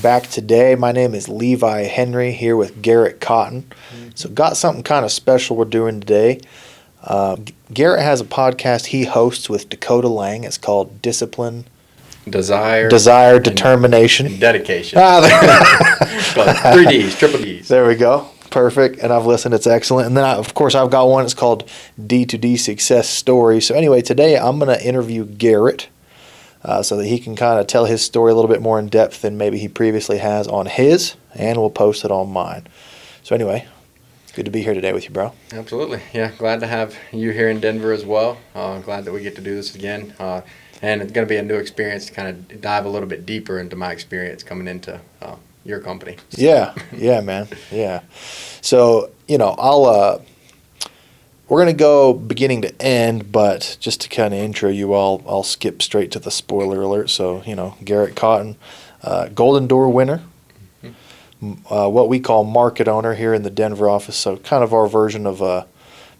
back today. My name is Levi Henry here with Garret Cotten. So got something kind of special we're doing today. Garrett has a podcast he hosts with Dakota Lang. It's called Discipline, Desire, Determination, and Dedication. There 3Ds, triple Ds. we go. Perfect. And I've listened. It's excellent. And then, of course, I've got one. It's called D2D Success Story. So anyway, today I'm going to interview Garrett so that he can kind of tell his story a little bit more in depth than maybe he previously has on his, and we'll post it on mine. So anyway, good to be here today with you, bro. Absolutely. Yeah, glad to have you here in Denver as well. Glad that we get to do this again. And it's going to be a new experience to kind of dive a little bit deeper into my experience coming into your company. So. Yeah, man. Yeah. So, we're going to go beginning to end, but just to kind of intro you all, I'll skip straight to the spoiler alert. So, Garret Cotten, Golden Door winner, what we call market owner here in the Denver office. So kind of our version of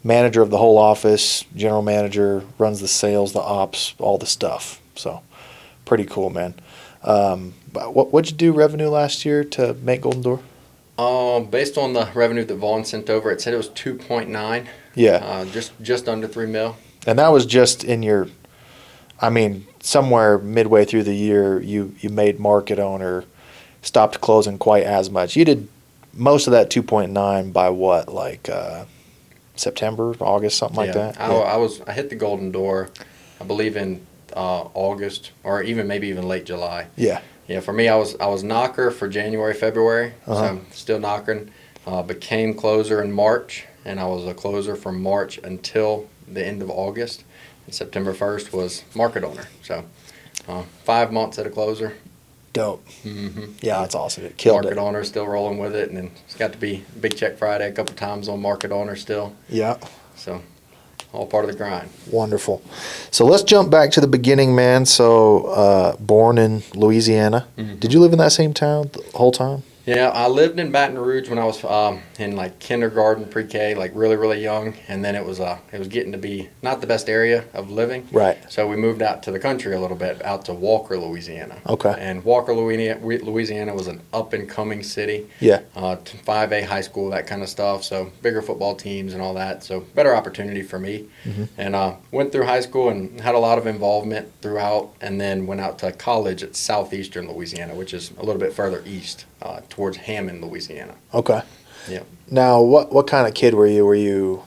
manager of the whole office, general manager, runs the sales, the ops, all the stuff. So pretty cool, man. But what'd you do revenue last year to make Golden Door? Based on the revenue that Vaughn sent over, it said it was 2.9. Yeah. Just under 3 mil. And that was just in somewhere midway through the year, you made market owner, stopped closing quite as much. You did most of that 2.9 by what, September, August, something like that? I hit the Golden Door, I believe in August, or maybe even late July. Yeah. Yeah, for me, I was knocker for January, February, so I'm still knocking. Became closer in March, and I was a closer from March until the end of August. And September 1st was market owner. So 5 months at a closer. Dope. Mm-hmm. Yeah, that's awesome. It killed market it. Owner, still rolling with it, and then it's got to be Big Check Friday a couple times on market owner still. Yeah. So all part of the grind. Wonderful. So let's jump back to the beginning, man. So born in Louisiana. Mm-hmm. Did you live in that same town the whole time? Yeah, I lived in Baton Rouge when I was in kindergarten, pre-K, really, really young, and then it was getting to be not the best area of living. Right. So we moved out to the country a little bit, out to Walker, Louisiana. Okay. And Walker, Louisiana was an up-and-coming city. Yeah. 5A high school, that kind of stuff. So bigger football teams and all that. So better opportunity for me. Mm-hmm. And went through high school and had a lot of involvement throughout, and then went out to college at southeastern Louisiana, which is a little bit further east. Towards Hammond, Louisiana. Okay. Yeah. Now, what kind of kid were you? Were you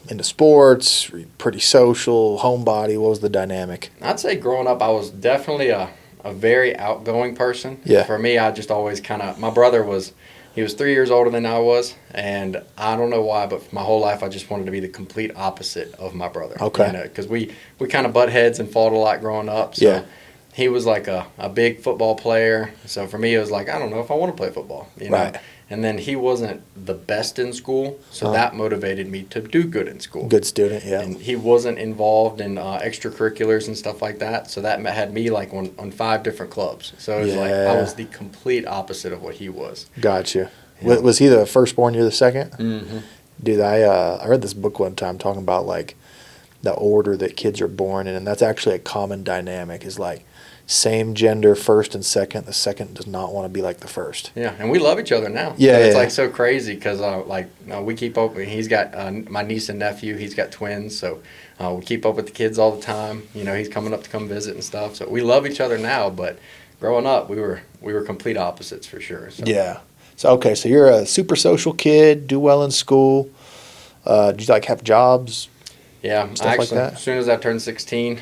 into sports? Were you pretty social, homebody? What was the dynamic? I'd say growing up, I was definitely a very outgoing person. Yeah. For me, I just always my brother was 3 years older than I was, and I don't know why, but for my whole life, I just wanted to be the complete opposite of my brother. Okay. Because we kind of butt heads and fought a lot growing up. So. Yeah. He was like a big football player, so for me it was like, I don't know if I want to play football, Right. And then he wasn't the best in school, so that motivated me to do good in school. Good student, yeah. And he wasn't involved in extracurriculars and stuff like that, so that had me on 5 different clubs. So it was like I was the complete opposite of what he was. Gotcha. Yeah. Was he the firstborn? You're the second? Mm-hmm. Dude, I read this book one time talking about the order that kids are born in, and that's actually a common dynamic. Is same gender first and second. The second does not want to be like the first. Yeah, and we love each other now. Yeah, it's so crazy because we keep up. He's got my niece and nephew. He's got twins, so we keep up with the kids all the time. He's coming up to come visit and stuff. So we love each other now. But growing up, we were complete opposites for sure. So. Yeah. So so you're a super social kid, do well in school. Did you have jobs? Yeah, as soon as I turned 16,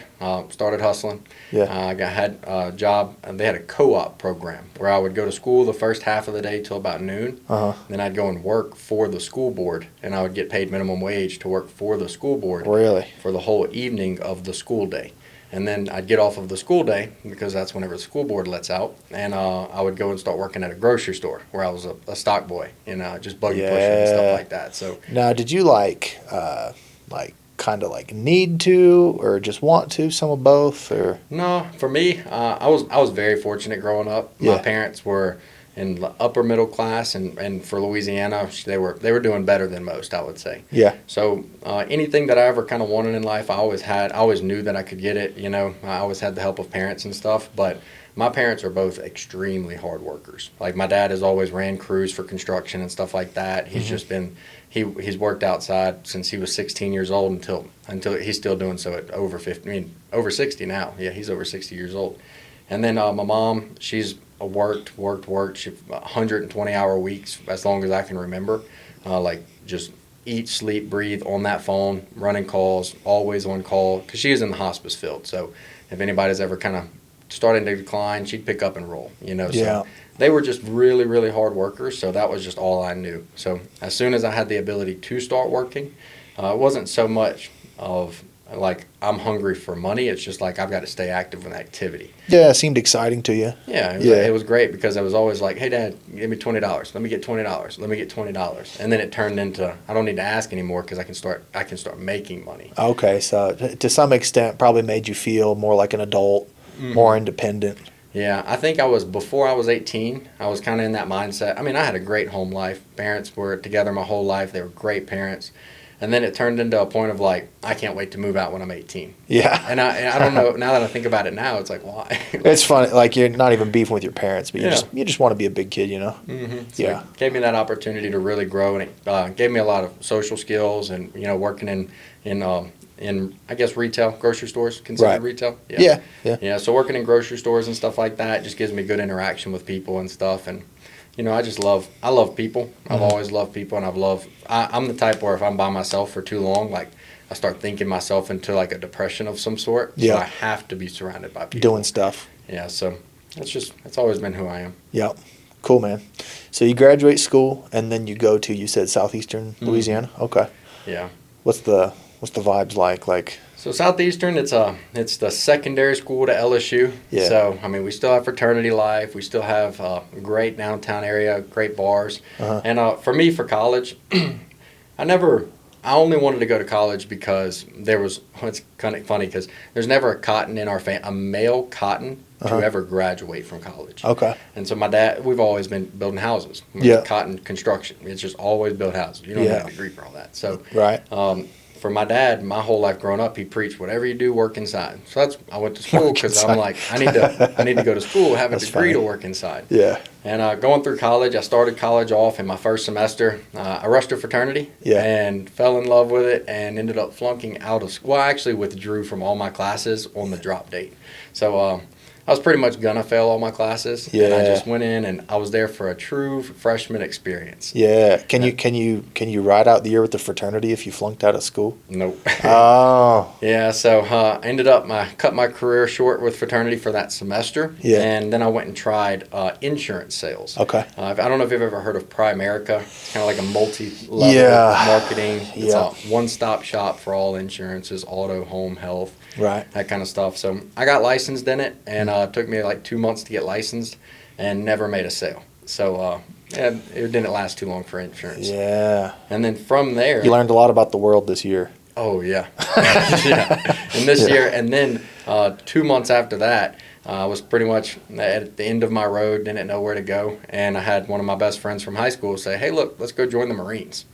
started hustling. Yeah. I had a job, and they had a co-op program where I would go to school the first half of the day till about noon. Then I'd go and work for the school board, and I would get paid minimum wage to work for the school board. Really? For the whole evening of the school day. And then I'd get off of the school day, because that's whenever the school board lets out, and I would go and start working at a grocery store where I was a stock boy, just buggy pushing and stuff like that. So now, did you kind of need to or just want to, some of both? Or no, for me, I was very fortunate growing up. My parents were in the upper middle class, and for Louisiana, they were doing better than most, I would say. Yeah. So anything that I ever kind of wanted in life, I always knew that I could get it. You know, I always had the help of parents and stuff, but my parents are both extremely hard workers. Like my dad has always ran crews for construction and stuff like that. He's just been he's worked outside since he was 16 years old until he's still doing so at over 50. I mean, over 60 now. Yeah, he's over 60 years old. And then my mom, she's worked. She 120-hour weeks as long as I can remember. Like just eat, sleep, breathe on that phone, running calls, always on call, because she is in the hospice field. So if anybody's ever kind of starting to decline, she'd pick up and roll, you know. Yeah. So they were just really, really hard workers, so that was just all I knew. So as soon as I had the ability to start working, it wasn't so much of like I'm hungry for money. It's just like I've got to stay active with activity. Yeah, it seemed exciting to you. Yeah, it was great because I was always like, hey, Dad, give me $20. Let me get $20. Let me get $20. And then it turned into I don't need to ask anymore because I can start making money. Okay, so to some extent probably made you feel more like an adult, more independent. Yeah, I think before I was 18, I was kind of in that mindset. I mean, I had a great home life. Parents were together my whole life. They were great parents. And then it turned into a point of like, I can't wait to move out when I'm 18. Yeah. And I don't know, now that I think about it now, it's like, why? It's funny, like you're not even beefing with your parents, but Yeah. you just want to be a big kid, you know? Mm-hmm. So Yeah. it gave me that opportunity to really grow, and it gave me a lot of social skills and, you know, working in I guess retail, grocery stores, considered Right. retail. Yeah. Yeah, so working in grocery stores and stuff like that just gives me good interaction with people and stuff. And, you know, I love people. I've always loved people, and I'm the type where if I'm by myself for too long, like I start thinking myself into like a depression of some sort. Yeah. So I have to be surrounded by people. Doing stuff. Yeah, so that's always been who I am. Yep. Cool, man. So you graduate school, and then you said Southeastern Louisiana? Okay. Yeah. What's the vibes like? Like, So Southeastern, it's the secondary school to LSU. Yeah. So I mean, we still have fraternity life. We still have a great downtown area, great bars. And for me, for college, I only wanted to go to college because it's kind of funny because there's never a Cotten in our a male Cotten to ever graduate from college. okay. And so my dad, we've always been building houses. Yeah. Cotton construction. It's just always built houses. You don't Yeah. have a degree for all that. So Right. for my dad, my whole life growing up, he preached whatever you do, work inside. So I went to school because I'm like, I need to go to school, have a That's degree to funny. work inside. Yeah. And going through college, I started college off in my first semester. I rushed a fraternity and fell in love with it and ended up flunking out of school. Well, I actually withdrew from all my classes on the drop date. So I was pretty much gonna fail all my classes. Yeah. And I just went in and I was there for a true freshman experience. Yeah. Can you ride out the year with the fraternity if you flunked out of school? Nope. Oh. Yeah, so I ended up cut my career short with fraternity for that semester. Yeah. And then I went and tried insurance sales. Okay. I don't know if you've ever heard of Primerica. It's kind of like a multi-level marketing. It's a one-stop shop for all insurances, auto, home, health, Right. that kind of stuff. So I got licensed in it, and it took me like 2 months to get licensed and never made a sale. So it didn't last too long for insurance. Yeah. And then from there... You learned a lot about the world this year. Oh, yeah. Yeah. And this year, and then 2 months after that, I was pretty much at the end of my road, didn't know where to go. And I had one of my best friends from high school say, hey, look, let's go join the Marines.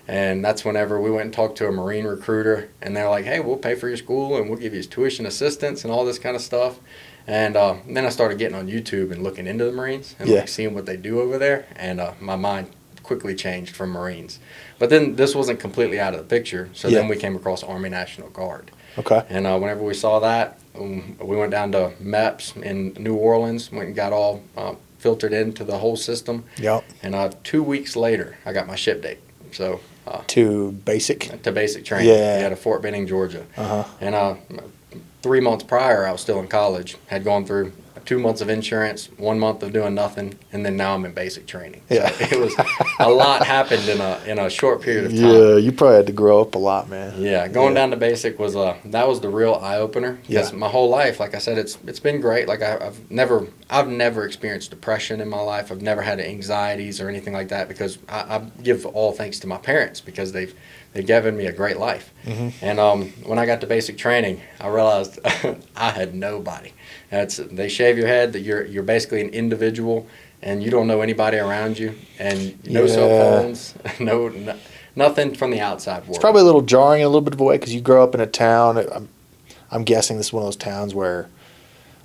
And that's whenever we went and talked to a Marine recruiter. And they're like, hey, we'll pay for your school, and we'll give you tuition assistance and all this kind of stuff. And then I started getting on YouTube and looking into the Marines and like seeing what they do over there. And my mind quickly changed from Marines. But then this wasn't completely out of the picture. So then we came across Army National Guard. Okay. And whenever we saw that, we went down to MEPS in New Orleans, went and got all filtered into the whole system. Yep. And 2 weeks later, I got my ship date. So to basic training. Yeah, to Fort Benning, Georgia. And 3 months prior, I was still in college, had gone through 2 months of insurance, 1 month of doing nothing, and then now I'm in basic training. Yeah. So it was a lot happened in a short period of time. Yeah, you probably had to grow up a lot, man. Yeah, going down to basic was that was the real eye opener. Because my whole life, like I said, it's been great. Like I've never experienced depression in my life. I've never had anxieties or anything like that because I give all thanks to my parents because they've given me a great life. And when I got to basic training, I realized I had nobody. They shave your head, that you're basically an individual, and you don't know anybody around you, and no cell phones, nothing from the outside world. It's probably a little jarring in a little bit of a way because you grow up in a town. I'm guessing this is one of those towns where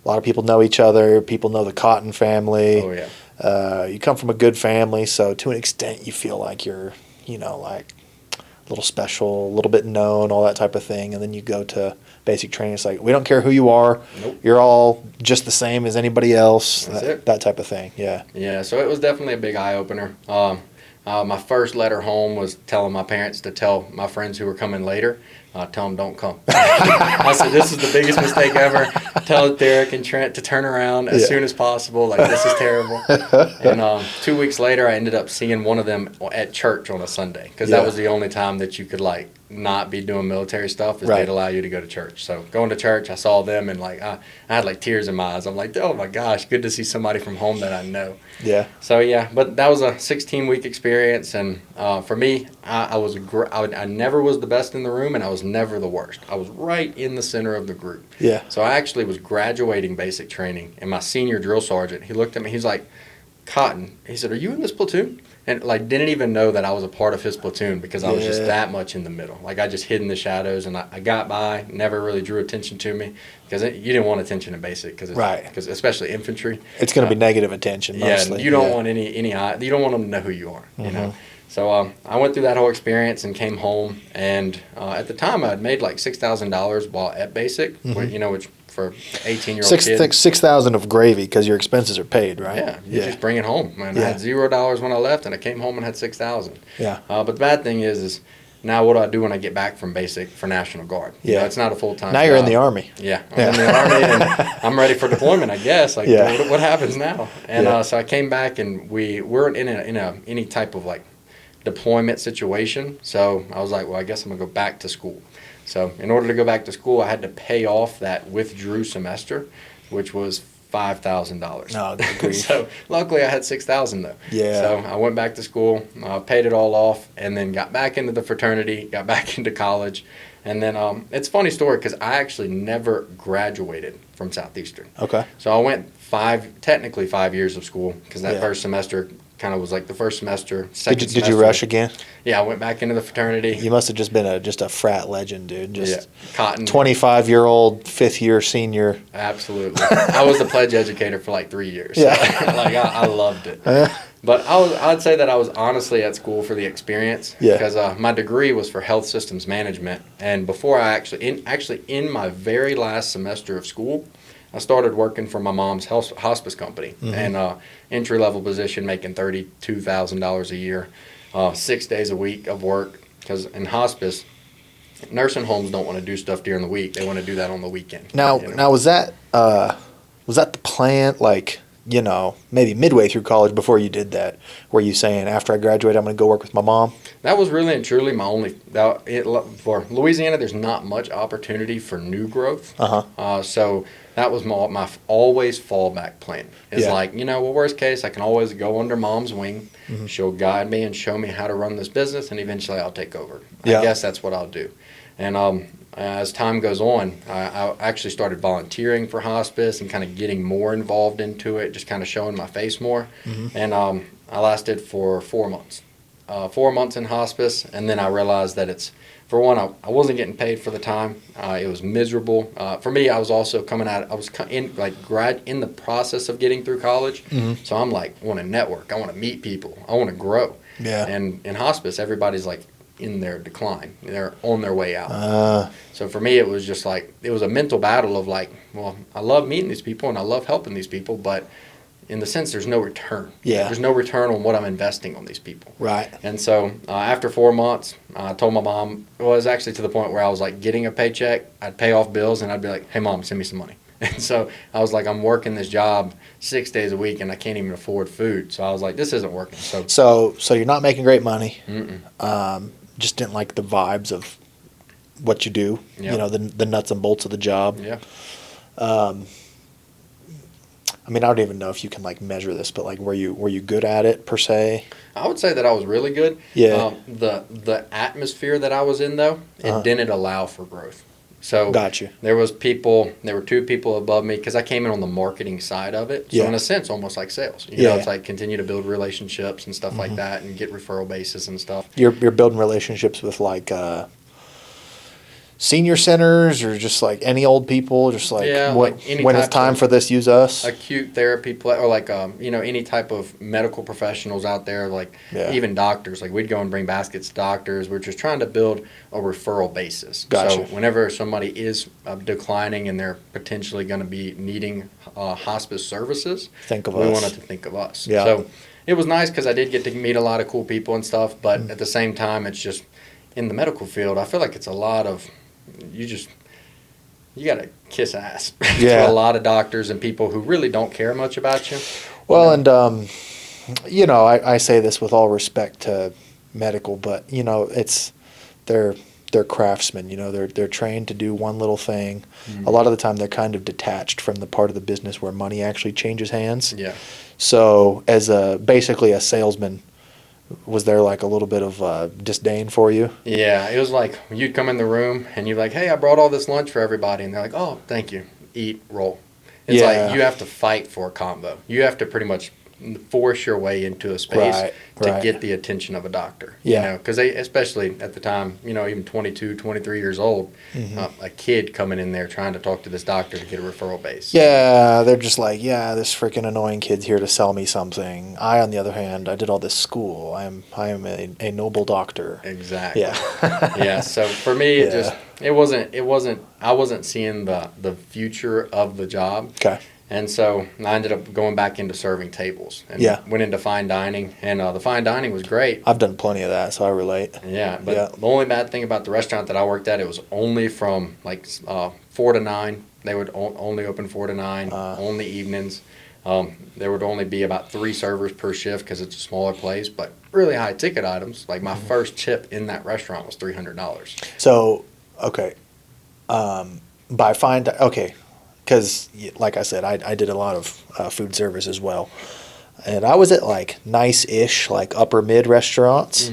a lot of people know each other. People know the Cotten family. Oh, yeah. You come from a good family, so to an extent you feel like you're, like a little special, a little bit known, all that type of thing. And then you go to basic training. It's like, we don't care who you are. Nope. You're all just the same as anybody else. That's it. That type of thing, yeah. Yeah, so it was definitely a big eye-opener. My first letter home was telling my parents to tell my friends who were coming later, tell them don't come. I said, this is the biggest mistake ever. Tell Derek and Trent to turn around as soon as possible. Like, this is terrible. And 2 weeks later, I ended up seeing one of them at church on a Sunday because that was the only time that you could, like, not be doing military stuff is they'd allow you to go to church. So going to church, I saw them and like I had like tears in my eyes. I'm like, oh my gosh, good to see somebody from home that I know. Yeah. So yeah, but that was a 16-week experience, and for me, I never was the best in the room, and I was never the worst. I was right in the center of the group. Yeah. So I actually was graduating basic training, and my senior drill sergeant, he looked at me, he's like, Cotten, he said, are you in this platoon? And like didn't even know that I was a part of his platoon because I was just that much in the middle. Like I just hid in the shadows, and I got by, never really drew attention to me because you didn't want attention in basic because especially infantry. It's going to be negative attention mostly. Yeah, you don't want any you don't want them to know who you are, you know. So I went through that whole experience and came home, and at the time I had made like $6,000 while at basic, which for 18-year-old kid. 6,000 of gravy because your expenses are paid, right? Yeah, you just bring it home. Man, I had $0 when I left, and I came home and had 6,000. Yeah. But the bad thing is now what do I do when I get back from basic for National Guard? Yeah. You know, it's not a full-time Now job. you're in the Army. Yeah, I'm in the Army, and I'm ready for deployment, I guess. Like, what happens now? And so I came back, and we weren't in any type of like deployment situation. So I was like, well, I guess I'm gonna go back to school. So in order to go back to school, I had to pay off that withdrew semester, which was $5,000. Oh, good grief. So luckily I had $6,000 though. Yeah. So I went back to school, paid it all off, and then got back into the fraternity, got back into college. And then it's a funny story because I actually never graduated from Southeastern. Okay. So I went technically 5 years of school because that first semester kind of was like the first semester. Did you rush again? Yeah, I went back into the fraternity. You must have just been a frat legend, dude. Just Cotton. 25-year-old, fifth-year senior. Absolutely. I was the pledge educator for like 3 years. Yeah. So, like I loved it. But I'd say that I was honestly at school for the experience. Yeah. Because my degree was for health systems management, and before I in my very last semester of school, I started working for my mom's hospice company, and entry-level position, making $32,000 a year, 6 days a week of work. Because in hospice, nursing homes don't want to do stuff during the week; they want to do that on the weekend. Now was that the plan? Like, maybe midway through college before you did that, were you saying after I graduate I'm going to go work with my mom? That was really and truly my only. For Louisiana, there's not much opportunity for new growth. So that was my always fallback plan. It's like, worst case, I can always go under mom's wing. She'll guide me and show me how to run this business, and eventually I'll take over. I guess that's what I'll do. And as time goes on, I actually started volunteering for hospice and kind of getting more involved into it, just kind of showing my face more. And I lasted for 4 months. 4 months in hospice, and then I realized that for one, I wasn't getting paid for the time. It was miserable. For me, I was also in the process of getting through college. So I'm like, I want to network. I want to meet people. I want to grow. Yeah. And in hospice, everybody's like in their decline. They're on their way out. So for me, it was just like, it was a mental battle of like, well, I love meeting these people and I love helping these people, but in the sense, there's no return. Yeah. There's no return on what I'm investing on these people. Right. And so after 4 months, I told my mom, it was actually to the point where I was like getting a paycheck, I'd pay off bills, and I'd be like, hey, Mom, send me some money. And so I was like, I'm working this job 6 days a week, and I can't even afford food. So I was like, this isn't working. So you're not making great money. Just didn't like the vibes of what you do, the nuts and bolts of the job. Yeah. I mean, I don't even know if you can like measure this, but like, were you good at it per se? I would say that I was really good. Yeah. The atmosphere that I was in though, it didn't allow for growth. So Got you. there were 2 people above me because I came in on the marketing side of it. So in a sense, almost like sales. You know, it's like continue to build relationships and stuff like that and get referral bases and stuff. You're building relationships with like senior centers or just like any old people, just like when it's time for this, use us. Acute therapy or like you know, any type of medical professionals out there, like even doctors. Like we'd go and bring baskets to doctors. We're just trying to build a referral basis. Gotcha. So whenever somebody is declining and they're potentially going to be needing hospice services, we wanted to think of us. Yeah. So it was nice because I did get to meet a lot of cool people and stuff, but at the same time, it's just in the medical field, I feel like it's a lot of you got to kiss ass to a lot of doctors and people who really don't care much about you. Well, and you know, I say this with all respect to medical, but you know, they're craftsmen. You know, they're trained to do one little thing. A lot of the time, they're kind of detached from the part of the business where money actually changes hands. Yeah. So, as basically a salesman, was there like a little bit of disdain for you? Yeah, it was like you'd come in the room and you're like, hey, I brought all this lunch for everybody. And they're like, oh, thank you. Eat, roll. It's like you have to fight for a combo. You have to pretty much force your way into a space to get the attention of a doctor. Yeah. You know, because they, especially at the time, you know, even 22, 23 years old, a kid coming in there trying to talk to this doctor to get a referral base. Yeah, they're just like, yeah, this freaking annoying kid's here to sell me something. I, on the other hand, I did all this school. I am a noble doctor. Exactly. Yeah. Yeah. So for me, I wasn't seeing the future of the job. Okay. And so I ended up going back into serving tables and went into fine dining. And the fine dining was great. I've done plenty of that, so I relate. Yeah, but the only bad thing about the restaurant that I worked at, it was only from like 4 to 9. They would only open 4 to 9, only evenings. There would only be about 3 servers per shift because it's a smaller place, but really high ticket items. Like my first tip in that restaurant was $300. So, okay. By fine dining, okay. Because, like I said, I did a lot of food service as well. And I was at, like, nice-ish, like, upper-mid restaurants.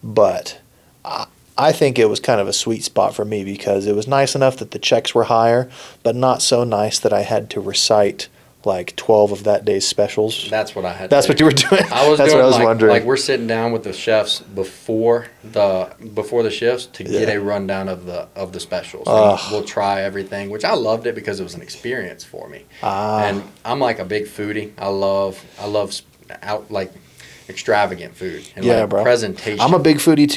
But I think it was kind of a sweet spot for me because it was nice enough that the checks were higher, but not so nice that I had to recite, like, 12 of that day's specials. That's what I had. That's what you were doing? That's what I was wondering. Like, we're sitting down with the chefs before the shifts to get a rundown of the specials. We'll try everything, which I loved it because it was an experience for me. And I'm like a big foodie. I love extravagant food and bro. presentation. I'm a big foodie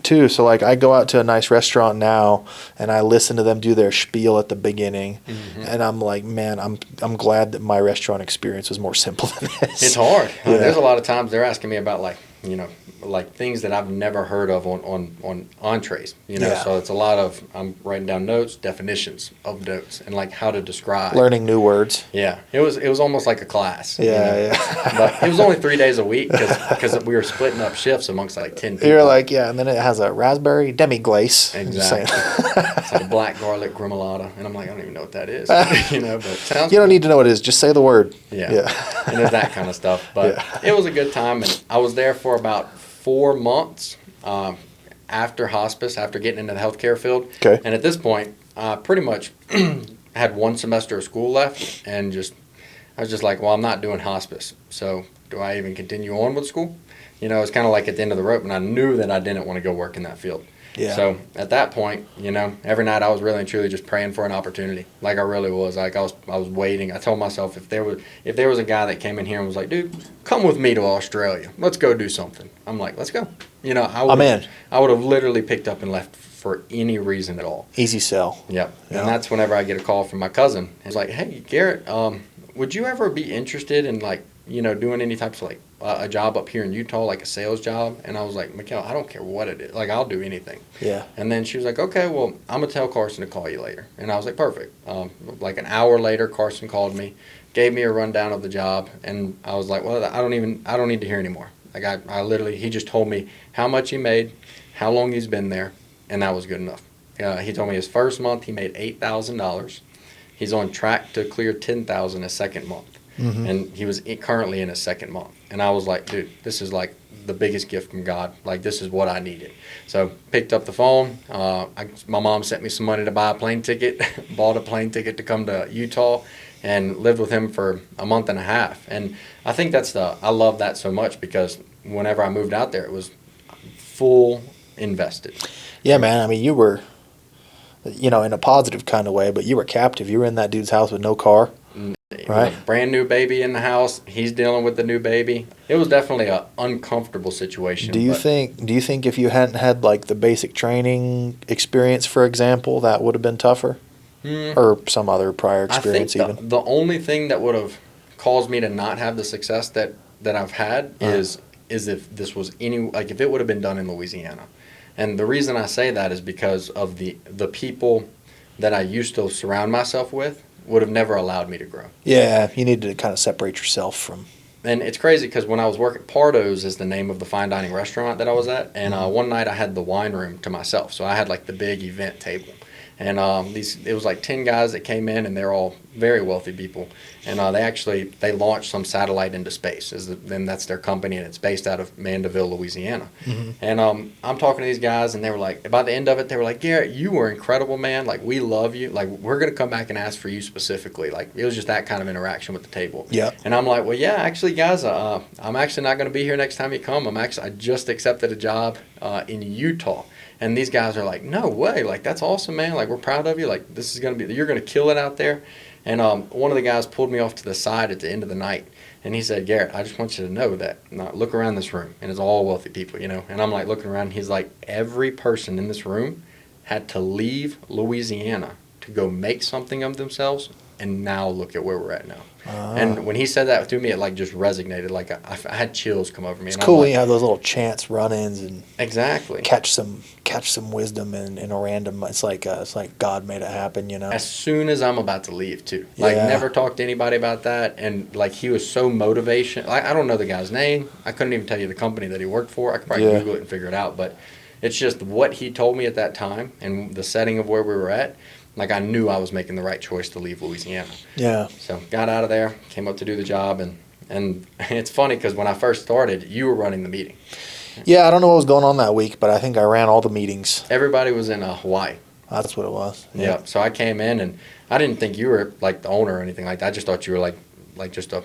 too. So like I go out to a nice restaurant now and I listen to them do their spiel at the beginning and I'm like, man, I'm glad that my restaurant experience was more simple than this. It's hard. There's a lot of times they're asking me about like, you know, like things that I've never heard of on entrees, you know. So it's a lot of I'm writing down notes, definitions of notes, and like how to describe. Learning new words. Yeah, it was almost like a class. Yeah. But it was only 3 days a week because we were splitting up shifts amongst like 10 people. You're like, and then it has a raspberry demi-glace. Exactly. It's like a black garlic gremolata, and I'm like, I don't even know what that is. You know, but it sounds. You don't need to know what it is. Just say the word. Yeah. And there's that kind of stuff. But it was a good time, and I was there for about 4 months after hospice, after getting into the healthcare field. Okay. And at this point, I pretty much had 1 semester of school left, and I was just like, well, I'm not doing hospice, so do I even continue on with school? You know, it's kind of like at the end of the rope, and I knew that I didn't want to go work in that field. Yeah. So at that point, you know, every night I was really and truly just praying for an opportunity. Like I really was. Like I was waiting. I told myself if there was a guy that came in here and was like, dude, come with me to Australia. Let's go do something. I'm like, let's go. You know, I would have literally picked up and left for any reason at all. Easy sell. Yep. And that's whenever I get a call from my cousin. He's like, hey, Garrett, would you ever be interested in like, you know, doing any types of like a job up here in Utah, like a sales job? And I was like, Mikkel, I don't care what it is. Like, I'll do anything. Yeah. And then she was like, okay, well, I'm going to tell Carson to call you later. And I was like, perfect. Like an hour later, Carson called me, gave me a rundown of the job. And I was like, well, I don't need to hear anymore. Like I literally, he just told me how much he made, how long he's been there, and that was good enough. He told me his first month he made $8,000. He's on track to clear $10,000 his second month. And he was currently in his second month. And I was like, dude, this is like the biggest gift from God. Like, this is what I needed. So picked up the phone. My mom sent me some money to buy a plane ticket, bought a plane ticket to come to Utah, and lived with him for a month and a half. And I think I love that so much, because whenever I moved out there, it was full invested. Yeah, man. I mean, you were, in a positive kind of way, but you were captive. You were in that dude's house with no car. Right. Brand new baby in the house. He's dealing with the new baby. It was definitely an uncomfortable situation. Do you think if you hadn't had like the basic training experience, for example, that would have been tougher? Or some other prior experience? I think the only thing that would have caused me to not have the success that I've had is if this was if it would have been done in Louisiana. And the reason I say that is because of the people that I used to surround myself with would have never allowed me to grow. Yeah, you need to kind of separate yourself from. And it's crazy because when I was working, Pardo's is the name of the fine dining restaurant that I was at. And one night I had the wine room to myself. So I had like the big event table. And it was like 10 guys that came in, and they're all very wealthy people. And they launched some satellite into space. And that's their company, and it's based out of Mandeville, Louisiana. Mm-hmm. And I'm talking to these guys, and they were like, by the end of it, they were like, Garrett, you were incredible, man. Like, we love you. Like, we're going to come back and ask for you specifically. Like, it was just that kind of interaction with the table. Yeah. And I'm like, well, yeah, actually, guys, I'm actually not going to be here next time you come. I just accepted a job in Utah. And these guys are like, no way. Like, that's awesome, man. Like, we're proud of you. Like, you're going to kill it out there. And one of the guys pulled me off to the side at the end of the night. And he said, Garrett, I just want you to know that. Look around this room. And it's all wealthy people, And I'm like looking around. And he's like, every person in this room had to leave Louisiana to go make something of themselves. And now look at where we're at now. And when he said that to me, it like just resonated. Like I had chills come over me. It's cool when you have those little chance run-ins and exactly catch some wisdom in a random. It's like God made it happen, As soon as I'm about to leave too, never talked to anybody about that. And like he was so motivation. I don't know the guy's name. I couldn't even tell you the company that he worked for. I could probably Google it and figure it out. But it's just what he told me at that time and the setting of where we were at. Like, I knew I was making the right choice to leave Louisiana. Yeah. So, got out of there, came up to do the job, and it's funny because when I first started, you were running the meeting. Yeah, I don't know what was going on that week, but I think I ran all the meetings. Everybody was in Hawaii. That's what it was. Yeah. So, I came in, and I didn't think you were, like, the owner or anything like that. I just thought you were, like just a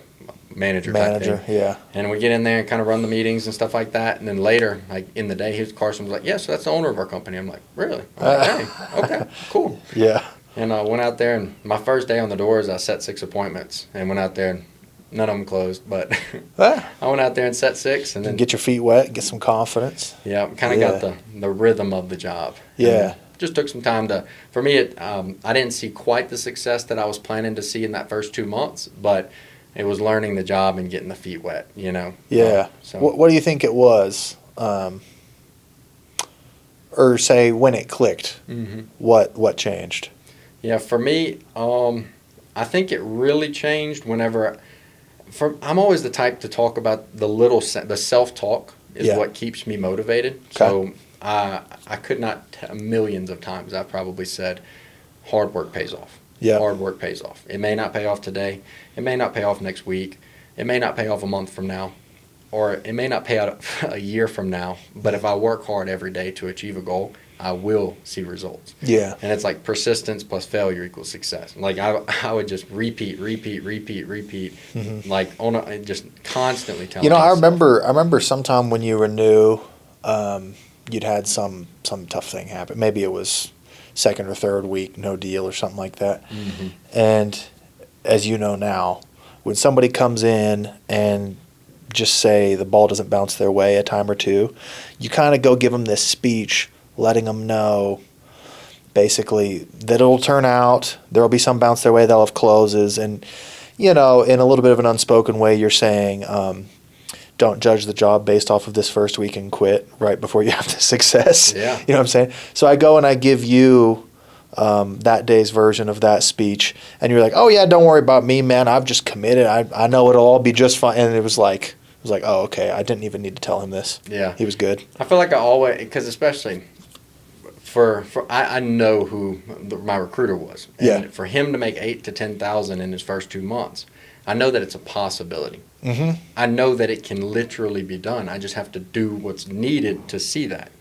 manager type thing. Yeah. And we get in there and kind of run the meetings and stuff like that. And then later, like in the day, Carson was like, yeah, so that's the owner of our company. I'm like, really? I'm like, hey, okay, cool. Yeah. And I went out there, and my first day on the doors, I set 6 appointments and went out there, and none of them closed. But I went out there and set 6. And then get your feet wet, get some confidence. Yeah, kind of got the rhythm of the job. Yeah. Just took some time for me, I didn't see quite the success that I was planning to see in that first 2 months, but it was learning the job and getting the feet wet, Yeah. So What do you think it was? Or say when it clicked, what changed? Yeah, for me, I think it really changed whenever. I'm always the type to talk about the self-talk is what keeps me motivated. Okay. So I could not millions of times I've probably said, hard work pays off. Yeah. Hard work pays off. It may not pay off today. It may not pay off next week. It may not pay off a month from now. Or it may not pay out a year from now. But if I work hard every day to achieve a goal, I will see results. Yeah. And it's like persistence plus failure equals success. Like I would just repeat, like just constantly telling myself. I remember sometime when you were new, you'd had some tough thing happen. Maybe it was second or third week, no deal or something like that. Mm-hmm. And as you know now, when somebody comes in and just say the ball doesn't bounce their way a time or two, you kind of go give them this speech letting them know basically that it'll turn out, there'll be some bounce their way, they'll have closes, and in a little bit of an unspoken way you're saying don't judge the job based off of this first week and quit right before you have the success. Yeah. You know what I'm saying? So I go and I give you that day's version of that speech, and you're like, oh yeah, don't worry about me, man, I've just committed, I know it'll all be just fine. And it was like, oh, okay, I didn't even need to tell him this. Yeah. He was good. I feel like I always, because especially I know who my recruiter was. And for him to make $8,000 to $10,000 in his first 2 months, I know that it's a possibility. Mm-hmm. I know that it can literally be done. I just have to do what's needed to see that.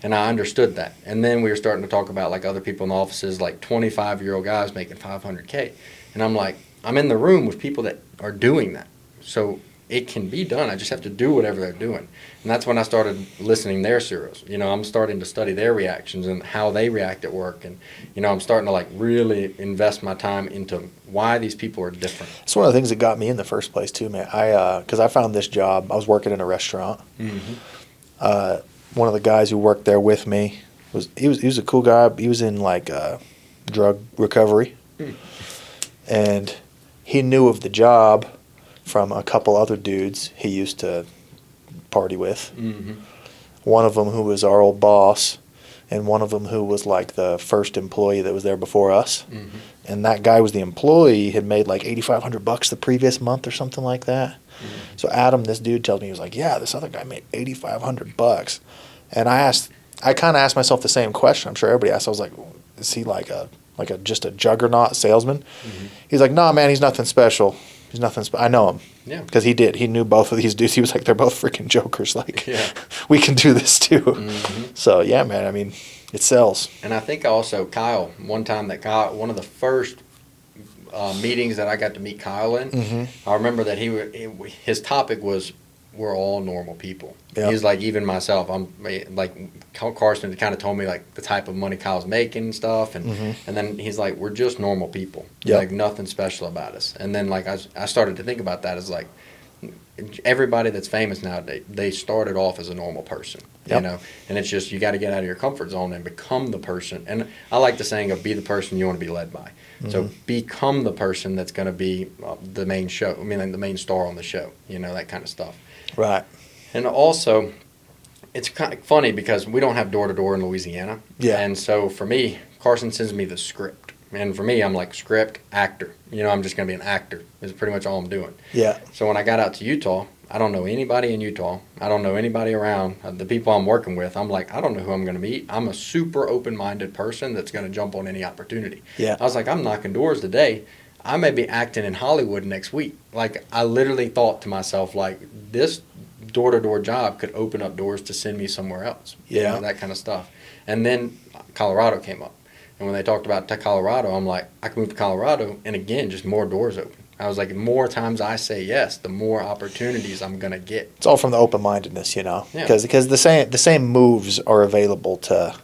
And I understood that. And then we were starting to talk about like other people in the offices, like 25-year-old guys making $500K. And I'm like, I'm in the room with people that are doing that. So it can be done. I just have to do whatever they're doing. And that's when I started listening to their serials. You know, I'm starting to study their reactions and how they react at work. And, you know, I'm starting to like really invest my time into why these people are different. It's one of the things that got me in the first place too, man. Because I found this job. I was working in a restaurant. Mm-hmm. One of the guys who worked there with me was a cool guy. He was in like drug recovery, and he knew of the job from a couple other dudes he used to party with. Mm-hmm. One of them who was our old boss, and one of them who was like the first employee that was there before us. Mm-hmm. And that guy was the employee, had made like $8,500 the previous month or something like that. Mm-hmm. So Adam, this dude, tells me, he was like, yeah, this other guy made $8,500. And I kind of asked myself the same question. I'm sure everybody asked. I was like, is he like just a juggernaut salesman? Mm-hmm. He's like, nah, man, he's nothing special. He's nothing special. I know him. Yeah. Because he did. He knew both of these dudes. He was like, they're both freaking jokers. Like, Yeah. we can do this too. Mm-hmm. So, yeah, man, I mean, it sells. And I think also Kyle, one of the first meetings that I got to meet Kyle in, Mm-hmm. I remember that his topic was, we're all normal people. Yeah. He's like, even myself, I'm like, Carson kind of told me like the type of money Kyle's making and stuff. And, and then he's like, we're just normal people. Yep. Like nothing special about us. And then like, I started to think about that as like, everybody that's famous nowadays, they started off as a normal person, Yep. you know, and it's just, you got to get out of your comfort zone and become the person. And I like the saying of be the person you want to be led by. So become the person that's going to be the main show. I mean, like the main star on the show, you know, that kind of stuff. Right. And also, it's kind of funny because we don't have door-to-door in Louisiana. Yeah. And so for me, Carson sends me the script. And for me, I'm like script, actor. You know, I'm just going to be an actor is pretty much all I'm doing. Yeah. So when I got out to Utah, I don't know anybody in Utah. I don't know anybody around. The people I'm working with, I'm like, I don't know who I'm going to meet. I'm a super open-minded person that's going to jump on any opportunity. Yeah. I was like, I'm knocking doors today. I may be acting in Hollywood next week. Like, I literally thought to myself, like, this door-to-door job could open up doors to send me somewhere else. Yeah. You know, that kind of stuff. And then Colorado came up. And when they talked about Colorado, I'm like, I can move to Colorado. And again, just more doors open. I was like, the more times I say yes, the more opportunities I'm going to get. It's all from the open-mindedness, you know, Yeah. because the same moves are available to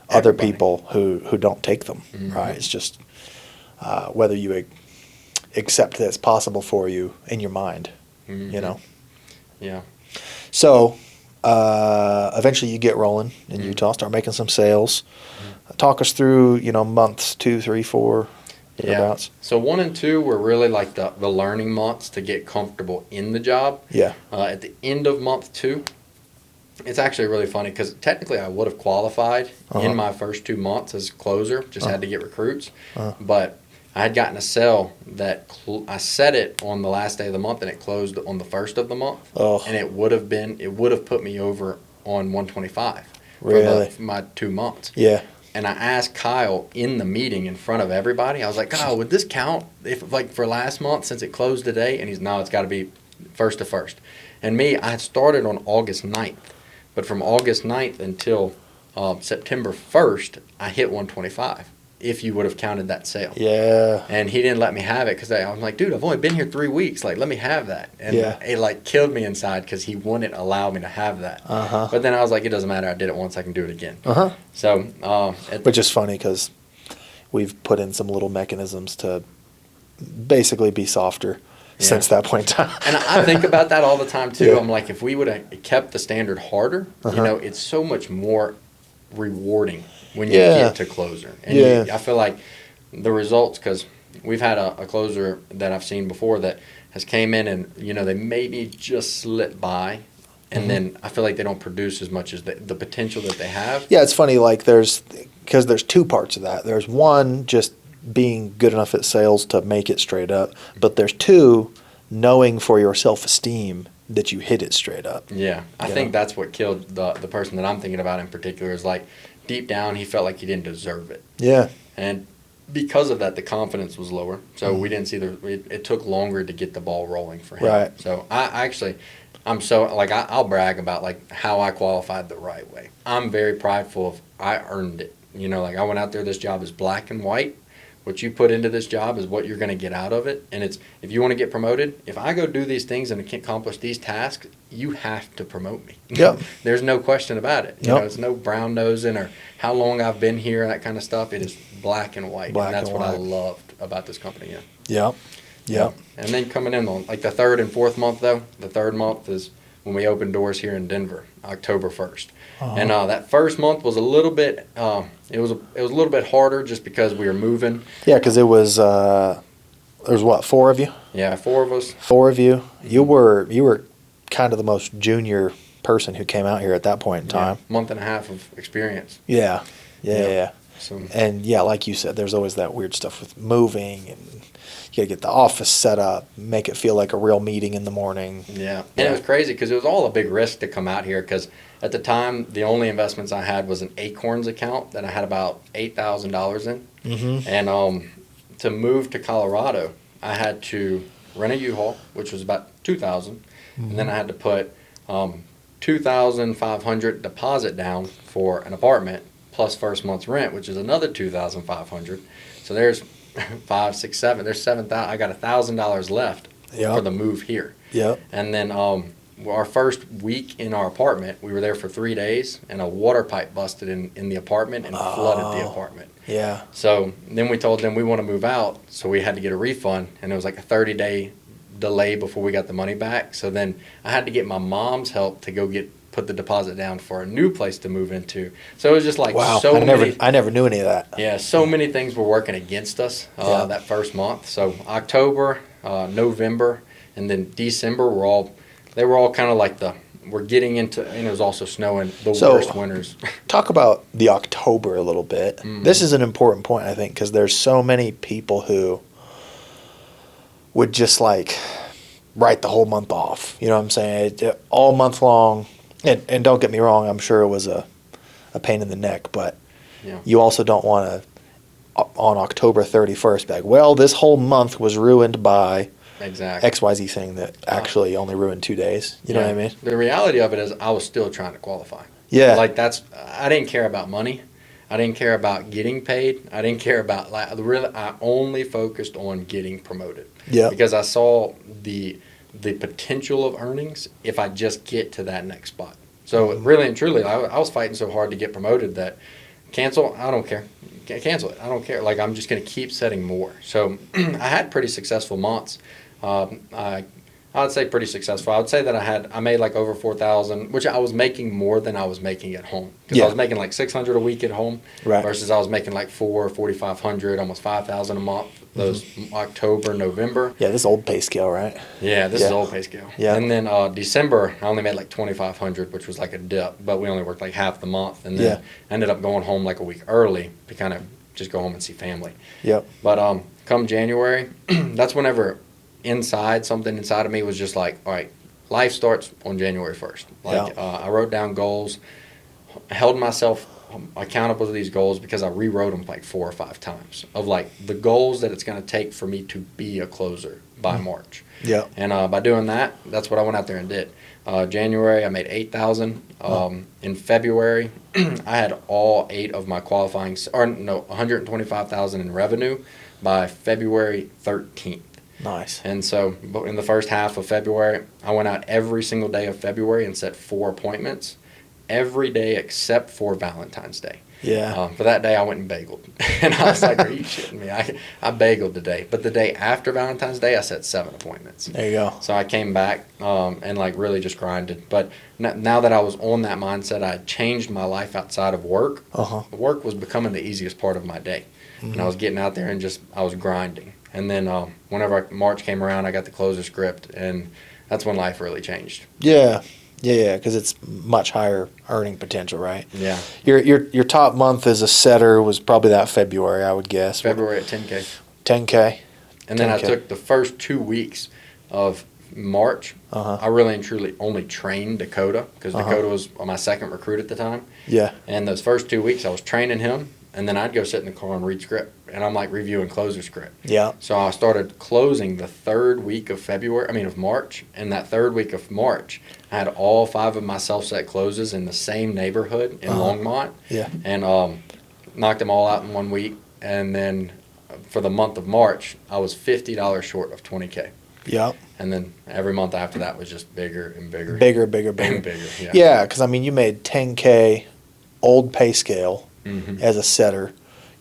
other Everybody. people who don't take them, right? It's just whether you accept that it's possible for you in your mind, you know. Yeah. So eventually you get rolling in Utah, start making some sales. Talk us through, you know, months 2, 3, 4, thereabouts. So 1 and 2 were really like the learning months to get comfortable in the job. Yeah. At the end of month 2, it's actually really funny because technically I would have qualified in my first 2 months as closer, just had to get recruits. But I had gotten a sale that I set it on the last day of the month and it closed on the first of the month. Oh. And it would have put me over on 125 Really? for my 2 months. Yeah. And I asked Kyle in the meeting in front of everybody, I was like, Kyle, would this count if like for last month since it closed today? And he's, no, it's got to be first to first. And me, I had started on August 9th. But from August 9th until September 1st, I hit 125 if you would have counted that sale. Yeah. And he didn't let me have it because I'm like, dude, I've only been here 3 weeks. Like, let me have that. And Yeah. it like killed me inside because he wouldn't allow me to have that. Uh-huh. But then I was like, it doesn't matter. I did it once. I can do it again. Uh-huh. So, Which is funny because we've put in some little mechanisms to basically be softer since that point in time. and I think about that all the time too. Yeah. I'm like, if we would have kept the standard harder, you know, it's so much more rewarding when you get to closer. And I feel like the results, because we've had a closer that I've seen before that has came in and, you know, they maybe just slipped by. And then I feel like they don't produce as much as the potential that they have. Yeah, it's funny, like because there's 2 parts of that. There's one, just being good enough at sales to make it straight up. But there's 2, knowing for your self-esteem that you hit it straight up. Yeah, I think that's what killed the person that I'm thinking about in particular is like deep down he felt like he didn't deserve it. Yeah. And because of that, the confidence was lower. So we didn't see it took longer to get the ball rolling for him. Right. So I'm so, like, I'll brag about, like, how I qualified the right way. I'm very prideful of, I earned it. You know, like, I went out there, this job is black and white. What you put into this job is what you're going to get out of it. And it's, if you want to get promoted, if I go do these things and accomplish these tasks, you have to promote me. Yep. There's no question about it. You Yep. know, it's no brown nosing or how long I've been here, that kind of stuff. It is black and white. Black and that's and what I white. loved about this company. Yeah. Yep. Yep. And then coming in on, like, the third and fourth month, though, the third month is when we opened doors here in Denver, October 1st. And that first month was a little bit, it was a little bit harder just because we were moving. Yeah, because it was, there's what, 4 of you? Yeah, 4 of us. 4 of you. You were kind of the most junior person who came out here at that point in time. Month and a half of experience. Yeah. Yeah. So, And yeah, like you said, there's always that weird stuff with moving, and you gotta get the office set up, make it feel like a real meeting in the morning. yeah. And it was crazy because it was all a big risk to come out here because at the time, the only investments I had was an Acorns account that I had about $8,000 in. Mm-hmm. And to move to Colorado, I had to rent a U-Haul, which was about $2,000, and then I had to put $2,500 deposit down for an apartment plus first month's rent, which is another $2,500. So there's 5, 6, 7. There's $7,000. I got $1,000 left for the move here. Yep. And then our first week in our apartment, we were there for 3 days, and a water pipe busted in the apartment and flooded the apartment. Yeah. So then we told them we want to move out, so we had to get a refund, and it was like a 30-day delay before we got the money back. So then I had to get my mom's help to go put the deposit down for a new place to move into. So it was just like I never knew any of that. Yeah, so many things were working against us that first month. So October, November, and then December they were all kind of like we're getting into, and it was also snowing, the worst winters. Talk about the October a little bit. Mm-hmm. This is an important point, I think, because there's so many people who would just like write the whole month off. You know what I'm saying? All month long. And don't get me wrong, I'm sure it was a pain in the neck, but you also don't want to, on October 31st, be like, well, this whole month was ruined by XYZ thing that actually only ruined 2 days. You know what I mean? The reality of it is I was still trying to qualify. Yeah. Like I didn't care about money. I didn't care about getting paid. I didn't care about, I only focused on getting promoted. Yeah. Because I saw the potential of earnings if I just get to that next spot. So really and truly, I was fighting so hard to get promoted that cancel, I don't care. Cancel it. I don't care. Like, I'm just going to keep setting more. So I had pretty successful months. I would say pretty successful. I would say that I made like over $4,000, which I was making more than I was making at home. Because I was making like $600 a week at home, versus I was making like $4,500, almost $5,000 a month. Those October, November. Yeah, this is old pay scale, right? Yeah, this is old pay scale. Yeah. And then December, I only made like $2,500, which was like a dip, but we only worked like half the month. And then ended up going home like a week early to kind of just go home and see family. Yep. But come January, that's whenever something inside of me was just like, all right, life starts on January 1st. Like I wrote down goals, held myself accountable to these goals because I rewrote them like 4 or 5 times of like the goals that it's going to take for me to be a closer by March. Yeah. And by doing that, that's what I went out there and did. January, I made $8,000. In February, I had all 8 of my $125,000 in revenue by February 13th. Nice. And so in the first half of February, I went out every single day of February and set 4 appointments, every day except for Valentine's Day. Yeah. For that day, I went and bageled. And I was like, are you shitting me? I bageled today. But the day after Valentine's Day, I set 7 appointments. There you go. So I came back and like really just grinded. But now that I was on that mindset, I changed my life outside of work. Work was becoming the easiest part of my day. Mm-hmm. And I was getting out there and I was grinding. And then whenever March came around, I got the closer script, and that's when life really changed. Yeah, because it's much higher earning potential, right? Yeah. Your top month as a setter was probably that February, I would guess. February at 10K. 10K. And then I took the first 2 weeks of March. I really and truly only trained Dakota because Dakota was my second recruit at the time. Yeah. And those first 2 weeks, I was training him. and then I'd go sit in the car and read script, and I'm like reviewing closer script. Yeah. So I started closing the third week of March, and that third week of March, I had all 5 of my self-set closes in the same neighborhood in Longmont. Yeah. And knocked them all out in 1 week, and then for the month of March, I was $50 short of $20K. Yeah. And then every month after that was just bigger and bigger. Bigger. And bigger, yeah. Yeah, because, I mean, you made $10K old pay scale as a setter.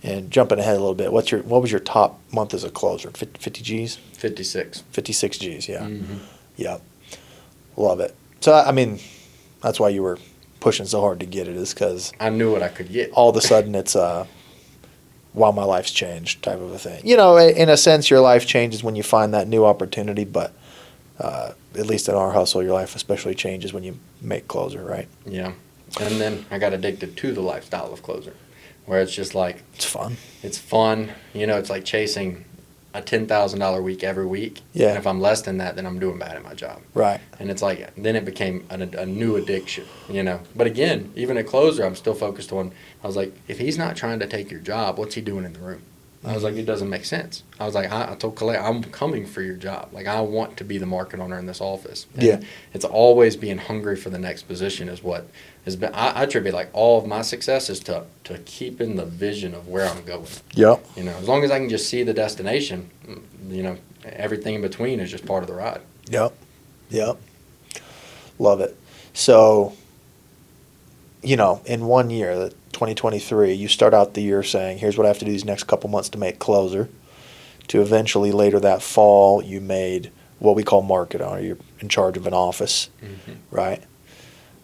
And jumping ahead a little bit, what was your top month as a closer? 50 G's? 56. 56 G's, yeah. Yeah. Love it. So, I mean, that's why you were pushing so hard to get it, is because I knew what I could get. all of a sudden it's wow, my life's changed type of a thing. You know, in a sense, your life changes when you find that new opportunity, but at least in our hustle, your life especially changes when you make closer, right? Yeah. And then I got addicted to the lifestyle of closer, where it's just like, It's fun. it's fun. You know, it's like chasing a $10,000 week every week. Yeah. And if I'm less than that, then I'm doing bad at my job. Right. And it's like, then it became a new addiction, you know. But again, even at closer, I'm still focused on, I was like, if he's not trying to take your job, what's he doing in the room? I was like, it doesn't make sense. I was like, I told Colette, I'm coming for your job. Like, I want to be the market owner in this office. And Yeah. it's always being hungry for the next position is what has been, I attribute like all of my success is to keeping the vision of where I'm going. Yep. You know, as long as I can just see the destination, you know, everything in between is just part of the ride. Yep. Yep. Love it. So, you know, in 1 year, 2023, you start out the year saying, here's what I have to do these next couple months to make closer. To eventually later that fall, you made what we call market owner. You're in charge of an office, right?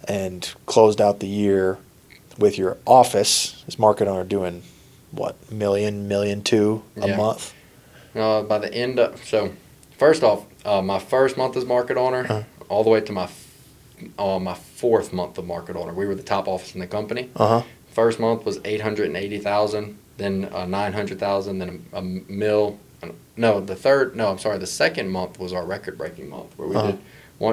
And closed out the year with your office as market owner doing what, $1 million, $2 million a Yeah. month? By the end of, so first off, my first month as market owner, all the way to my 4th month of market owner, we were the top office in the company. First month was 880,000, then 900,000, then a mil. No, the second month was our record-breaking month where we did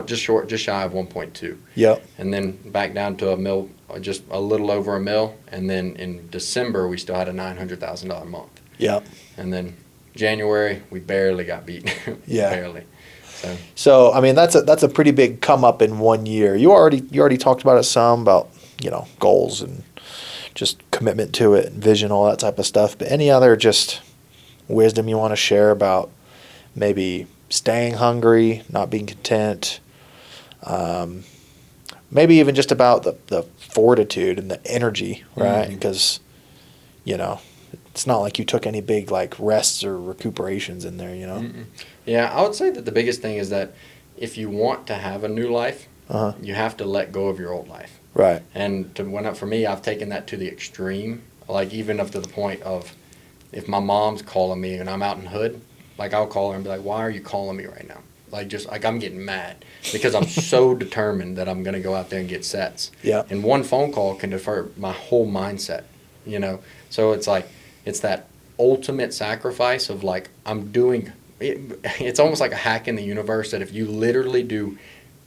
just shy of 1.2. Yep. And then back down to a mil, just a little over a mil, and then in December we still had a $900,000 month. Yep. And then January we barely got beat. Yeah. Barely. So I mean that's a pretty big come up in 1 year. You already talked about it some, about, you know, goals and just commitment to it and vision, all that type of stuff. But any other just wisdom you want to share about maybe staying hungry, not being content, maybe even just about the fortitude and the energy, right? Because, you know, it's not like you took any big like rests or recuperations in there, you know? Yeah, I would say that the biggest thing is that if you want to have a new life, you have to let go of your old life. Right. And for me, I've taken that to the extreme, like even up to the point of if my mom's calling me and I'm out in Hood, like I'll call her and be like, why are you calling me right now? Like just like I'm getting mad because I'm so determined that I'm going to go out there and get sets. Yeah. And one phone call can defer my whole mindset, you know? So it's like, it's that ultimate sacrifice of like, I'm doing, it's almost like a hack in the universe that if you literally do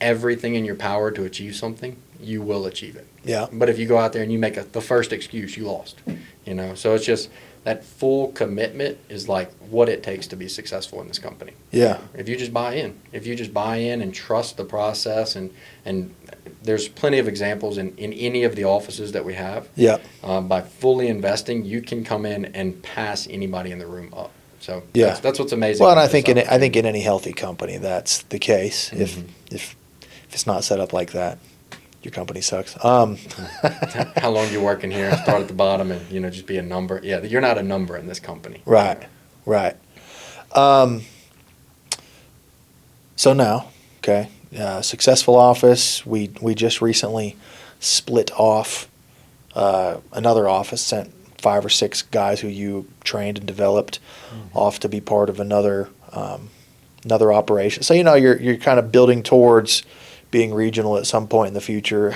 everything in your power to achieve something, you will achieve it. Yeah. But if you go out there and you make the first excuse, you lost, you know? So it's just that full commitment is like what it takes to be successful in this company. Yeah. If you just buy in and trust the process and there's plenty of examples in any of the offices that we have. Yeah. By fully investing, you can come in and pass anybody in the room up. So yeah, that's what's amazing. Well, and I think in any healthy company that's the case. Mm-hmm. If it's not set up like that, your company sucks. How long you working here? Start at the bottom and just be a number. Yeah, you're not a number in this company. Right. Right. So now, okay, successful office. We just recently split off another office, sent 5 or 6 guys who you trained and developed off to be part of another operation. So you're kind of building towards being regional at some point in the future.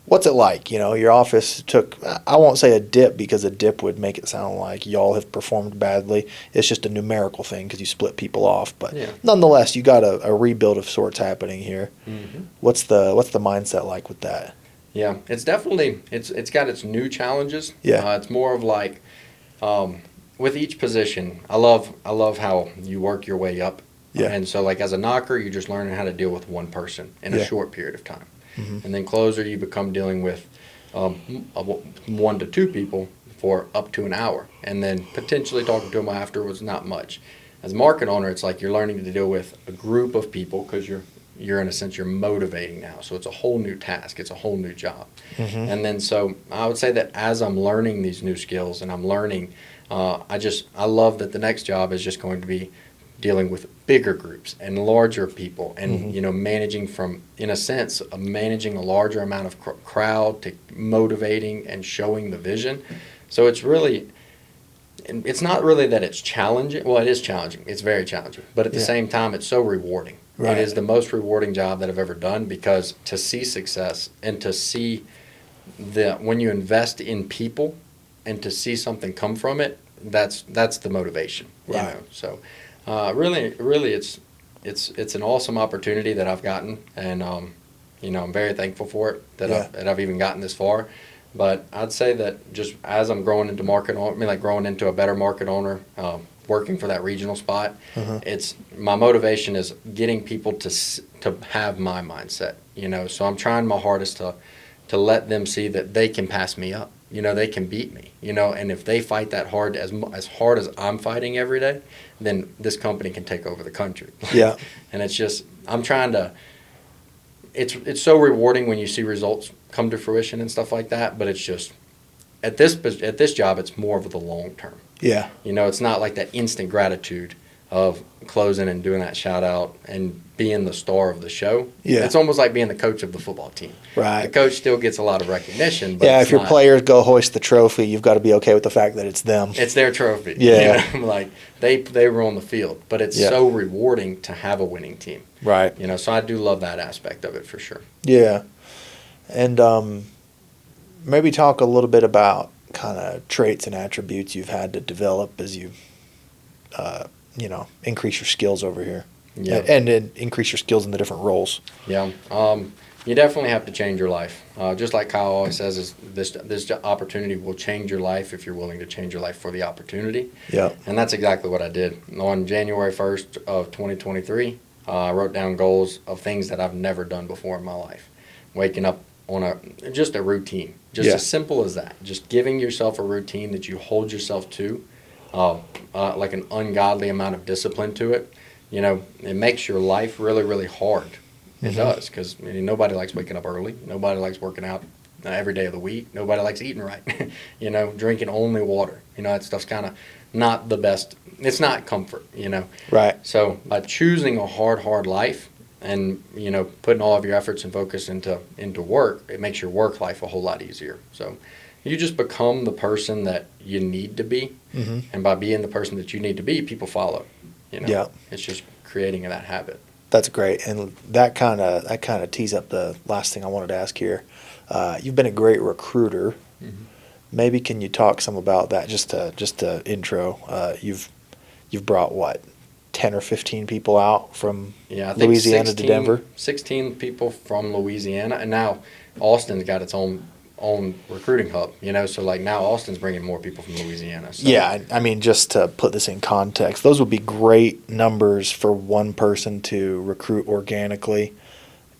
What's it like? Your office took, I won't say a dip because a dip would make it sound like y'all have performed badly. It's just a numerical thing because you split people off. But nonetheless, you got a rebuild of sorts happening here. Mm-hmm. What's the mindset like with that? Yeah, it's definitely it's got its new challenges. Yeah. It's more of like with each position. I love how you work your way up. Yeah. And so like as a knocker, you're just learning how to deal with one person in a Yeah. short period of time. Mm-hmm. And then closer, you become dealing with 1 to 2 people for up to an hour, and then potentially talking to them afterwards, not much. As a market owner, it's like you're learning to deal with a group of people because you're in a sense you're motivating now. So it's a whole new task. It's a whole new job. Mm-hmm. And then so I would say that as I'm learning these new skills and I'm learning, I love that the next job is just going to be dealing with bigger groups and larger people and managing from, in a sense, managing a larger amount of crowd to motivating and showing the vision. So it's not really that it's challenging. Well, it is challenging. It's very challenging. But at the same time, it's so rewarding. Right. It is the most rewarding job that I've ever done, because to see success and to see when you invest in people and to see something come from it, that's the motivation. Right. So really, it's an awesome opportunity that I've gotten, and I'm very thankful for it that I've even gotten this far. But I'd say that just as I'm growing into growing into a better market owner, working for that regional spot, it's my motivation is getting people to have my mindset. So I'm trying my hardest to let them see that they can pass me up. They can beat me. And if they fight that hard, as hard as I'm fighting every day, then this company can take over the country. Yeah. And it's just I'm trying to. It's so rewarding when you see results come to fruition and stuff like that. But it's just at this job, it's more of the long term. Yeah. It's not like that instant gratitude of closing and doing that shout out and being the star of the show. Yeah. It's almost like being the coach of the football team. Right. The coach still gets a lot of recognition. But if your players go hoist the trophy, you've got to be okay with the fact that it's them. It's their trophy. Yeah. Like they were on the field, but it's so rewarding to have a winning team. Right. So I do love that aspect of it for sure. Yeah. And maybe talk a little bit about kind of traits and attributes you've had to develop as you, increase your skills over here. Yeah. And increase your skills in the different roles. Yeah. You definitely have to change your life. Just like Kyle always says, is this opportunity will change your life if you're willing to change your life for the opportunity. Yeah. And that's exactly what I did. On January 1st of 2023, I wrote down goals of things that I've never done before in my life. Waking up on just a routine, just as simple as that. Just giving yourself a routine that you hold yourself to, like an ungodly amount of discipline to it. It makes your life really, really hard. It does, because nobody likes waking up early. Nobody likes working out every day of the week. Nobody likes eating right. Drinking only water. That stuff's kind of not the best. It's not comfort. Right. So by choosing a hard life and putting all of your efforts and focus into work, it makes your work life a whole lot easier. So you just become the person that you need to be, and by being the person that you need to be, people follow. Yeah. It's just creating that habit. That's great, and that kind of tees up the last thing I wanted to ask here. You've been a great recruiter. Maybe can you talk some about that? Just to intro. You've brought what, 10 or 15 people out from I think Louisiana to Denver. 16 people from Louisiana, and now Austin's got its own recruiting hub. So like now Austin's bringing more people from Louisiana. So. Yeah, I mean, just to put this in context, those would be great numbers for one person to recruit organically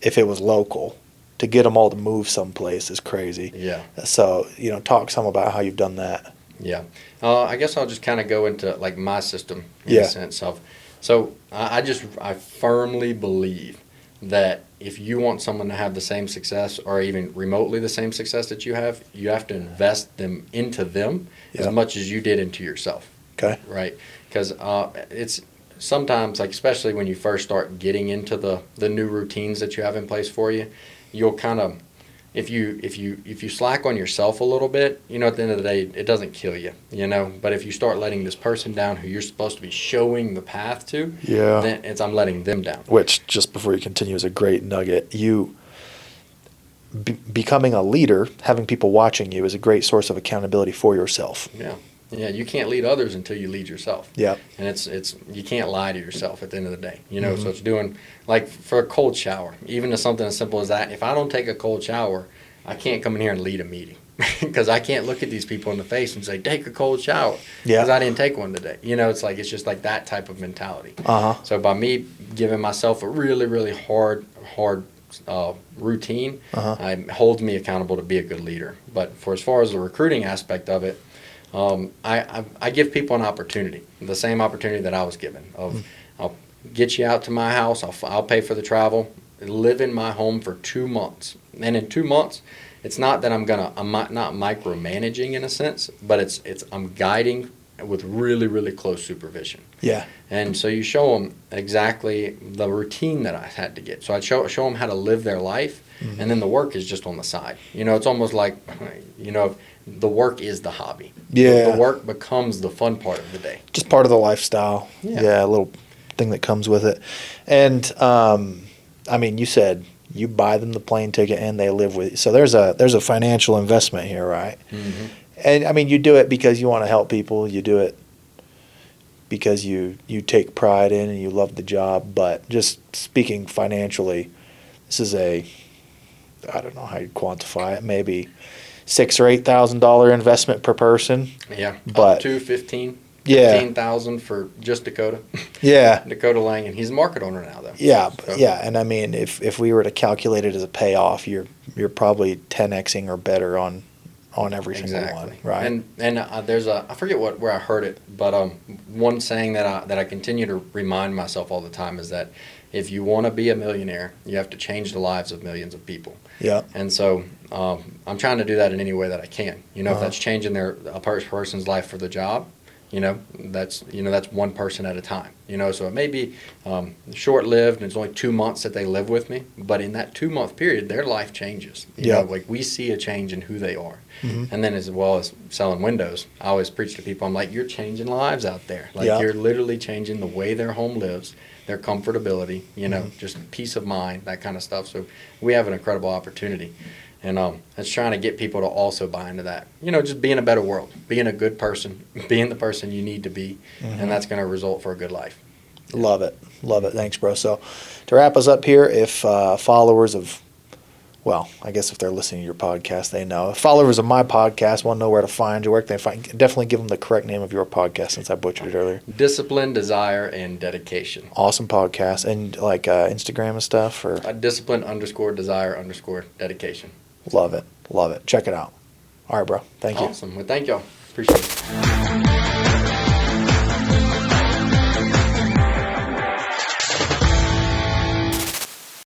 if it was local. To get them all to move someplace is crazy. Yeah. So, talk some about how you've done that. Yeah. I guess I'll just kind of go into like my system in the sense of, so I firmly believe that if you want someone to have the same success or even remotely the same success that you have to invest them into them as much as you did into yourself. Okay. Right? Because it's sometimes, like especially when you first start getting into the new routines that you have in place for you, you'll kind of, if you slack on yourself a little bit, at the end of the day, it doesn't kill you, But if you start letting this person down who you're supposed to be showing the path to, then I'm letting them down. Which, just before you continue, is a great nugget. You becoming a leader, having people watching you, is a great source of accountability for yourself. Yeah. Yeah, you can't lead others until you lead yourself. Yeah. And it's you can't lie to yourself at the end of the day. So it's doing, like for a cold shower, even to something as simple as that. If I don't take a cold shower, I can't come in here and lead a meeting because I can't look at these people in the face and say, take a cold shower because I didn't take one today. It's just like that type of mentality. So by me giving myself a really, really hard routine, it holds me accountable to be a good leader. But for as far as the recruiting aspect of it, I give people an opportunity, the same opportunity that I was given of I'll get you out to my house, I'll pay for the travel, live in my home for 2 months. And in 2 months, it's not that I'm not micromanaging in a sense, but I'm guiding with really, really close supervision. Yeah. And so you show them exactly the routine that I had to get. So I show them how to live their life, and then the work is just on the side. It's almost like, the work is the hobby. Yeah. The work becomes the fun part of the day. Just part of the lifestyle. Yeah, a little thing that comes with it. And, you said you buy them the plane ticket and they live with you. So there's a financial investment here, right? Mm-hmm. And, you do it because you want to help people. You do it because you take pride in and you love the job. But just speaking financially, this is I don't know how you quantify it, maybe $6,000 or $8,000 investment per person. Yeah, but up to 15,000 for just Dakota. Yeah. Dakota Lang, and he's a market owner now, though. Yeah, so. Yeah, and if we were to calculate it as a payoff, you're probably 10xing or better on every single one, right? And there's I forget where I heard it, but one saying that I continue to remind myself all the time is that if you want to be a millionaire, you have to change the lives of millions of people. Yeah. And so I'm trying to do that in any way that I can. If that's changing a person's life for the job, that's one person at a time. So it may be short-lived and it's only 2 months that they live with me, but in that 2-month period, their life changes. Like we see a change in who they are. Mm-hmm. And then as well as selling windows, I always preach to people, I'm like, you're changing lives out there. You're literally changing the way their home lives, their comfortability, just peace of mind, that kind of stuff. So we have an incredible opportunity. And it's trying to get people to also buy into that. Just being a better world, being a good person, being the person you need to be, and that's going to result for a good life. Love it. Thanks, bro. So to wrap us up here, if followers of, I guess if they're listening to your podcast, they know. If followers of my podcast want to know where to find you, where can they find? Definitely give them the correct name of your podcast since I butchered it earlier. Discipline, Desire, and Dedication. Awesome podcast. And like Instagram and stuff? Or Discipline_Desire_Dedication. Love it. Check it out. All right, bro. Thank you. Awesome. Well, thank y'all. Appreciate it.